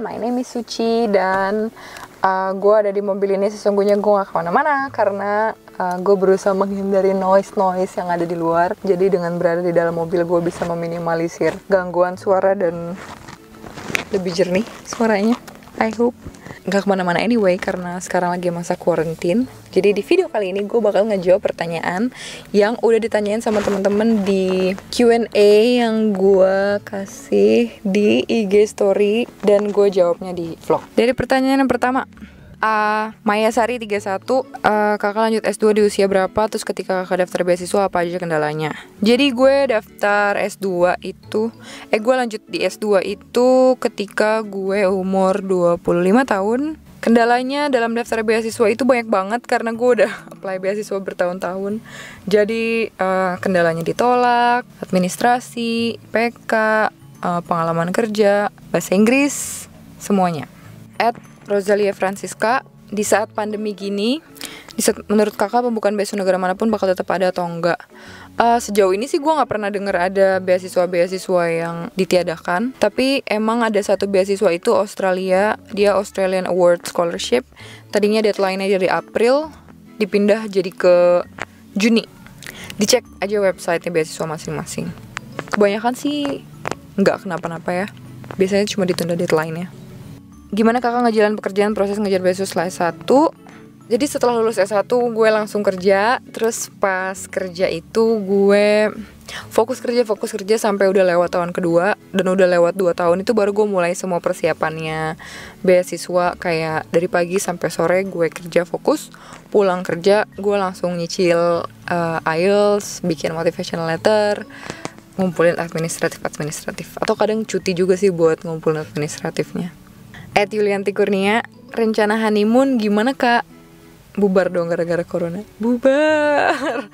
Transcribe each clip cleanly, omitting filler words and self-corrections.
my name is Suci dan gue ada di mobil ini. Sesungguhnya gue gak kemana-mana karena gue berusaha menghindari noise yang ada di luar. Jadi dengan berada di dalam mobil gue bisa meminimalisir gangguan suara dan lebih jernih suaranya, I hope. Gak kemana-mana anyway karena sekarang lagi masa quarantine. Jadi di video kali ini gue bakal ngejawab pertanyaan yang udah ditanyain sama teman-teman di Q&A yang gue kasih di IG story dan gue jawabnya di vlog. Dari pertanyaan yang pertama, Maya Sari 31, kakak lanjut S2 di usia berapa? Terus ketika kakak daftar beasiswa apa aja kendalanya? Jadi gue daftar S2 itu gue lanjut di S2 itu ketika gue umur 25 tahun. Kendalanya dalam daftar beasiswa itu banyak banget karena gue udah apply beasiswa bertahun-tahun. Jadi kendalanya ditolak, administrasi, PK, pengalaman kerja, bahasa Inggris, semuanya. Rosalia Francisca, di saat pandemi gini, menurut kakak pembukaan beasiswa negara manapun bakal tetap ada atau enggak? Sejauh ini sih gue gak pernah denger ada beasiswa yang ditiadakan. Tapi emang ada satu beasiswa itu Australia, dia Australian Award Scholarship. Tadinya deadline-nya dari April, dipindah jadi ke Juni. Dicek aja website-nya beasiswa masing-masing. Kebanyakan sih gak kenapa-napa ya. Biasanya cuma ditunda deadline-nya. Gimana kakak ngejalan pekerjaan proses ngejar beasiswa setelah S1? Jadi setelah lulus S1 gue langsung kerja. Terus pas kerja itu gue fokus kerja sampai udah lewat tahun kedua. Dan udah lewat 2 tahun itu baru gue mulai semua persiapannya beasiswa. Kayak dari pagi sampai sore gue kerja fokus. Pulang kerja gue langsung nyicil IELTS, bikin motivational letter, ngumpulin administratif. Atau kadang cuti juga sih buat ngumpulin administratifnya. Yulianti Kurnia, rencana honeymoon gimana kak? Bubar dong gara-gara corona. Bubar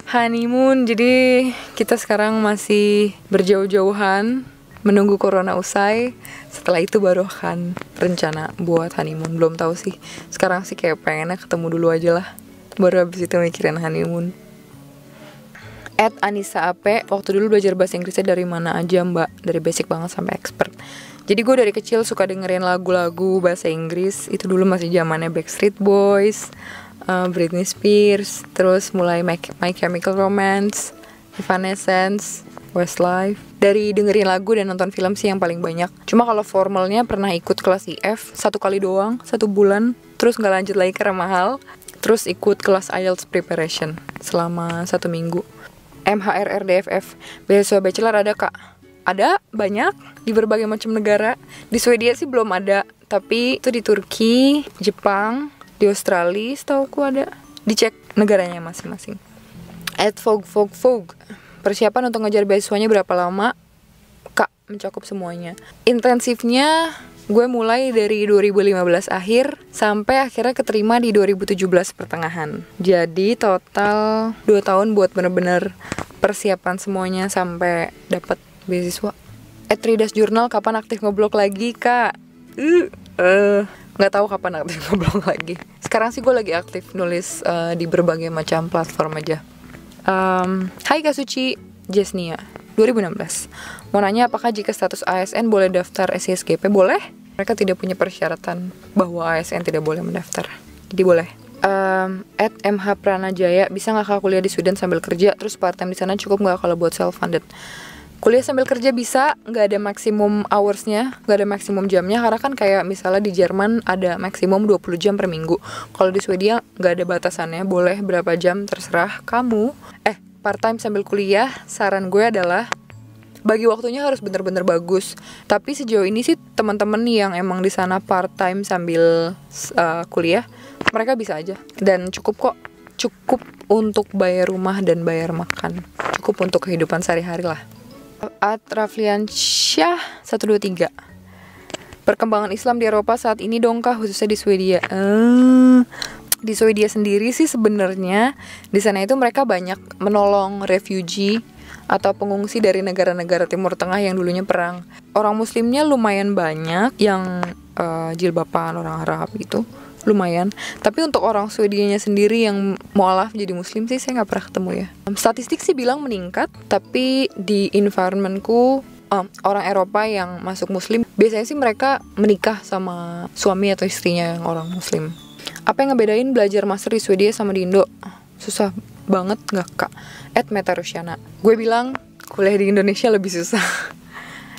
honeymoon, jadi kita sekarang masih berjauh-jauhan menunggu corona usai. Setelah itu baru akan rencana buat honeymoon. Belum tahu sih. Sekarang sih kayak pengennya ketemu dulu aja lah, baru habis itu mikirin honeymoon. Anissa Ape, waktu dulu belajar bahasa Inggrisnya dari mana aja mbak? Dari basic banget sampai expert. Jadi gue dari kecil suka dengerin lagu-lagu bahasa Inggris. Itu dulu masih zamannya Backstreet Boys, Britney Spears, terus mulai My Chemical Romance, Evanescence, Westlife. Dari dengerin lagu dan nonton film sih yang paling banyak. Cuma kalau formalnya pernah ikut kelas IF 1 kali doang, 1 bulan. Terus gak lanjut lagi karena mahal. Terus ikut kelas IELTS preparation selama 1 minggu. MHRRDFF, beasiswa bachelor ada kak? Ada, banyak, di berbagai macam negara. Di Swedia sih belum ada, tapi itu di Turki, Jepang, di Australia setauku ada. Dicek negaranya masing-masing. @Fog, persiapan untuk ngejar beasiswanya berapa lama? Kak, mencakup semuanya. Intensifnya gue mulai dari 2015 akhir sampai akhirnya keterima di 2017 pertengahan. Jadi total 2 tahun buat bener-bener persiapan semuanya sampai dapat beasiswa. Ridas Jurnal, kapan aktif ngeblog lagi kak? Nggak tahu kapan aktif ngeblog lagi. Sekarang sih gue lagi aktif nulis di berbagai macam platform aja. Hai Kak Suci, Jesnia 2016. Mau nanya apakah jika status ASN boleh daftar SISGP? Boleh. Mereka tidak punya persyaratan bahwa ASN tidak boleh mendaftar. Jadi boleh. @MH Pranajaya, bisa nggak kak kuliah di Sweden sambil kerja? Terus part time di sana cukup nggak kalau buat self funded? Kuliah sambil kerja bisa, nggak ada maksimum hoursnya, nggak ada maksimum jamnya. Karena kan kayak misalnya di Jerman ada maksimum 20 jam per minggu. Kalau di Swedia nggak ada batasannya, boleh berapa jam terserah kamu. Part time sambil kuliah, saran gue adalah bagi waktunya harus bener-bener bagus. Tapi sejauh ini sih teman-teman yang emang di sana part time sambil kuliah, mereka bisa aja dan cukup kok. Cukup untuk bayar rumah dan bayar makan. Cukup untuk kehidupan sehari-hari lah. Rafliansyah 123. Perkembangan Islam di Eropa saat ini dong kah, khususnya di Swedia? Di Swedia sendiri sih sebenarnya di sana itu mereka banyak menolong refugee atau pengungsi dari negara-negara Timur Tengah yang dulunya perang. Orang muslimnya lumayan banyak yang jilbaban, orang Arab gitu. Lumayan. Tapi untuk orang Swedianya sendiri yang mualaf jadi muslim sih saya nggak pernah ketemu ya. Statistik sih bilang meningkat, tapi di environmentku orang Eropa yang masuk Muslim, biasanya sih mereka menikah sama suami atau istrinya yang orang Muslim. Apa yang ngebedain belajar master di Swedia sama di Indo? Susah banget nggak kak? @metarusyana. Gue bilang kuliah di Indonesia lebih susah.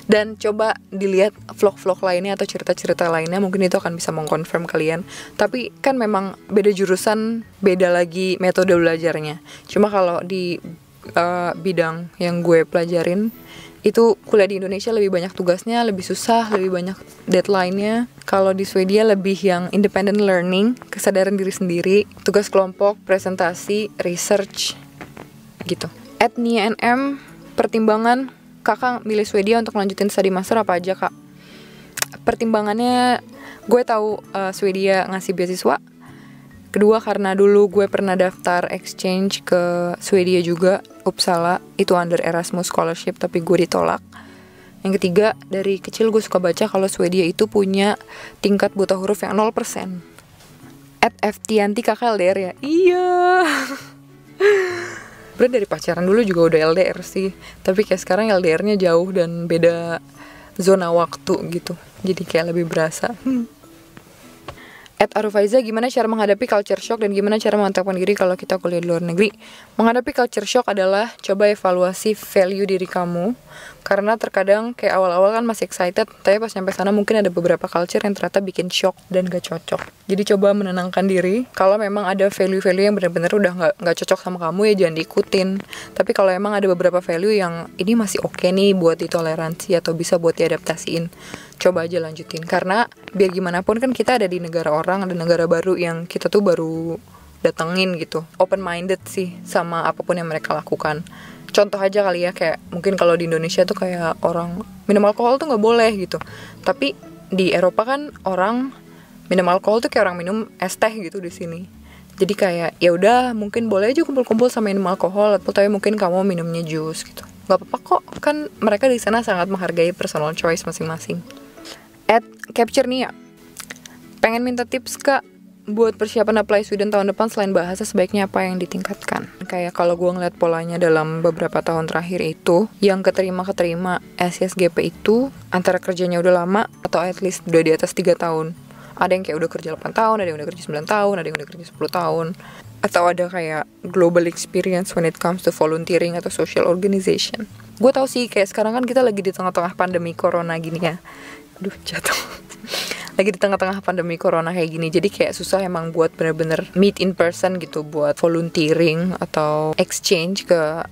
Dan coba dilihat vlog-vlog lainnya atau cerita-cerita lainnya, mungkin itu akan bisa mengkonfirm kalian. Tapi kan memang beda jurusan, beda lagi metode belajarnya. Cuma kalau di bidang yang gue pelajarin, itu kuliah di Indonesia lebih banyak tugasnya, lebih susah, lebih banyak deadline-nya. Kalau di Swedia lebih yang independent learning, kesadaran diri sendiri, tugas kelompok, presentasi, research, gitu. @nia_nm, pertimbangan kakak milih Swedia untuk lanjutin studi master apa aja kak? Pertimbangannya, gue tahu Swedia ngasih beasiswa. Kedua, karena dulu gue pernah daftar exchange ke Swedia juga, Uppsala, itu under Erasmus Scholarship, tapi gue ditolak. Yang ketiga, dari kecil gue suka baca kalau Swedia itu punya tingkat buta huruf yang 0%. @ftianti kakak LDR ya? Iya. Berarti dari pacaran dulu juga udah LDR sih, tapi kayak sekarang LDR-nya jauh dan beda zona waktu gitu, jadi kayak lebih berasa. @arufaiza, gimana cara menghadapi culture shock dan gimana cara memantapkan diri kalau kita kuliah di luar negeri? Menghadapi culture shock adalah coba evaluasi value diri kamu, karena terkadang kayak awal-awal kan masih excited, tapi pas sampai sana mungkin ada beberapa culture yang ternyata bikin shock dan gak cocok. Jadi coba menenangkan diri, kalau memang ada value-value yang benar-benar udah gak cocok sama kamu ya jangan diikutin. Tapi kalau emang ada beberapa value yang ini masih oke nih buat ditoleransi atau bisa buat diadaptasiin, coba aja lanjutin. Karena biar gimana pun kan kita ada di negara orang, ada negara baru yang kita tuh baru datengin gitu. Open minded sih sama apapun yang mereka lakukan. Contoh aja kali ya, kayak mungkin kalau di Indonesia tuh kayak orang minum alkohol tuh nggak boleh gitu. Tapi di Eropa kan orang minum alkohol tuh kayak orang minum es teh gitu di sini. Jadi kayak ya udah mungkin boleh aja kumpul-kumpul sama minum alkohol, atau tapi mungkin kamu minumnya jus gitu. Gak apa-apa kok, kan mereka di sana sangat menghargai personal choice masing-masing. @capture nih ya, pengen minta tips kak buat persiapan apply Sweden tahun depan. Selain bahasa, sebaiknya apa yang ditingkatkan? Kayak kalau gue ngeliat polanya dalam beberapa tahun terakhir itu, yang keterima SSGP itu antara kerjanya udah lama atau at least udah di atas 3 tahun. Ada yang kayak udah kerja 8 tahun, ada yang udah kerja 9 tahun, ada yang udah kerja 10 tahun. Atau ada kayak global experience when it comes to volunteering atau social organization. Gue tahu sih kayak sekarang kan kita lagi di tengah-tengah pandemi corona gini ya. Aduh, jatuh. Lagi di tengah-tengah pandemi corona kayak gini, jadi kayak susah emang buat bener-bener meet in person gitu, buat volunteering atau exchange ke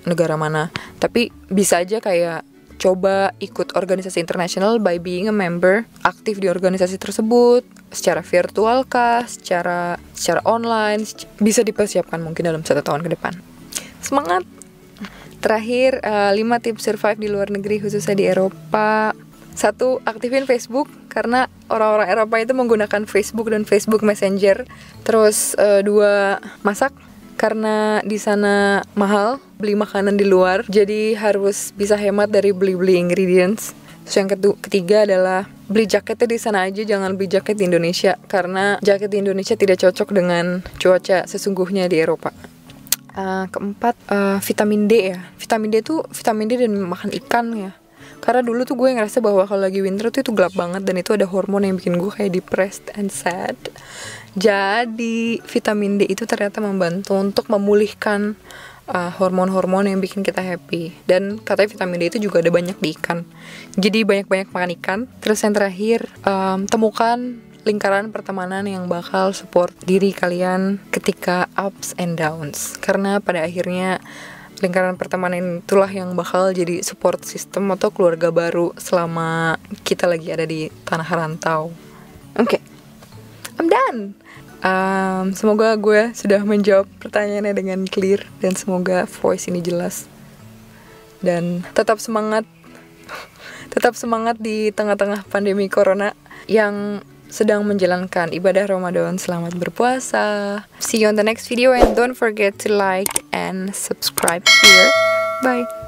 negara mana. Tapi bisa aja kayak coba ikut organisasi internasional by being a member, aktif di organisasi tersebut secara virtual kah, secara online, bisa dipersiapkan mungkin dalam 1 tahun ke depan. Semangat. Terakhir, 5 tips survive di luar negeri khususnya di Eropa. 1, aktifin Facebook, karena orang-orang Eropa itu menggunakan Facebook dan Facebook Messenger. Terus 2, masak, karena di sana mahal beli makanan di luar, jadi harus bisa hemat dari beli-beli ingredients. Terus yang ketiga adalah beli jaketnya di sana aja, jangan beli jaket di Indonesia, karena jaket di Indonesia tidak cocok dengan cuaca sesungguhnya di Eropa. Keempat, vitamin D ya. Vitamin D tuh vitamin D dan makan ikan ya. Karena dulu tuh gue ngerasa bahwa kalau lagi winter tuh itu gelap banget, dan itu ada hormon yang bikin gue kayak depressed and sad. Jadi vitamin D itu ternyata membantu untuk memulihkan hormon-hormon yang bikin kita happy. Dan katanya vitamin D itu juga ada banyak di ikan. Jadi banyak-banyak makan ikan. Terus yang terakhir, temukan lingkaran pertemanan yang bakal support diri kalian ketika ups and downs. Karena pada akhirnya lingkaran pertemanan itulah yang bakal jadi support system atau keluarga baru selama kita lagi ada di tanah rantau. Oke, I'm done. Semoga gue sudah menjawab pertanyaannya dengan clear, dan semoga voice ini jelas. Dan tetap semangat di tengah-tengah pandemi corona yang sedang menjalankan ibadah Ramadan. Selamat berpuasa. See you on the next video, and don't forget to like and subscribe here. Bye.